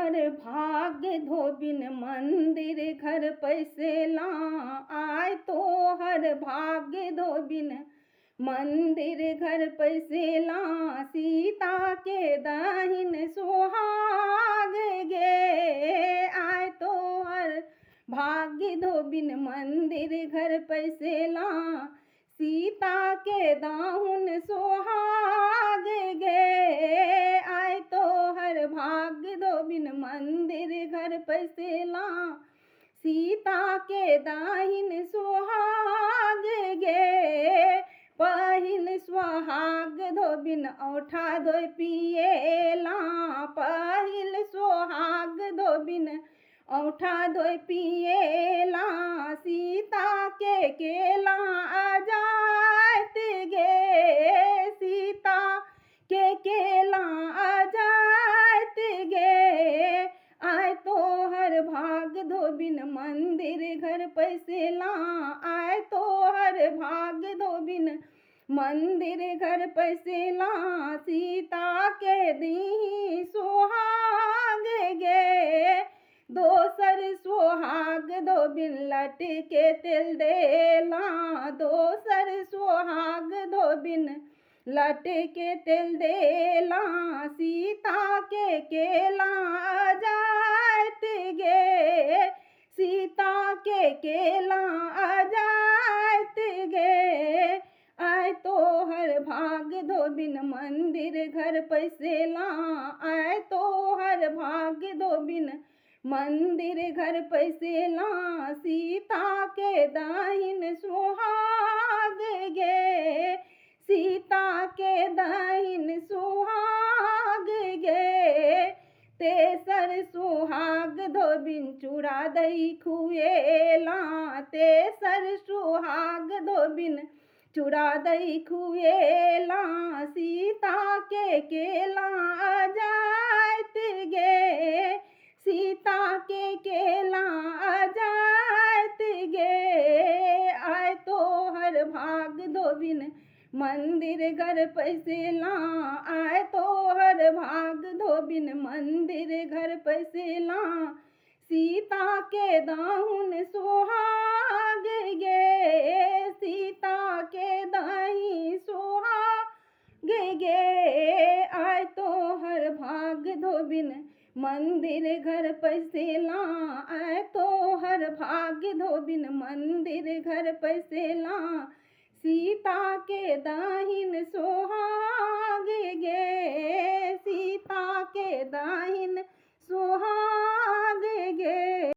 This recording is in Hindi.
हर भाग्य धोबिन मंदिर घर पैसेला आय तो हर भाग्य धोबिन मंदिर घर पैसेला सीता के दाहिन सुहाग गे आय तो हर भाग्य धोबिन मंदिर घर पैसेला सीता के दाहुन सुहाग गे आय तो हर भाग्य धोबिन मंदिर घर पैसेला सीता के दाहिन सुहाग गे पहिल सुहाग धोबिन औठा धोय पिएला पहिल सुहाग धोबिन औठा धोय पिएला सीता के केला आजात गे सीता के केला आजात गे आय तो हर भाग धोबिन मंदिर घर पैसेला आय तो हर भाग धोबिन मंदिर घर पैसेला सीता के दी सुहाग गे दोसर सुहाग धोबिन लटके तिल देला दोसर सुहाग धोबिन लटके तिल देला सीता के केला आजात गे सीता के केला आजात गे आय तो हर भाग धोबिन मंदिर घर पैसेला आय तो हर भाग धोबिन मंदिर घर पैसेला सीता के दाहिन सुहाग गे सीता के दाहिन सुहाग गे तेसर सुहाग धोबिन चूड़ा दही खुएला तेसर सुहाग धोबिन चूड़ा दही खुएला सीता के केला आजात गे सीता के केला आजात गे आय तो हर भाग धोबिन मंदिर घर पैसेला आय तो हर भाग धोबिन मंदिर घर पैसेला सीता के दाहुन सुहाग गे सीता के दाही सुहाग गे आय तो हर भाग धोबिन मंदिर घर पैसेला आय तो हर भाग्य धोबिन मंदिर घर पैसेला सीता के दाहिन सुहाग गे सीता के दाहिन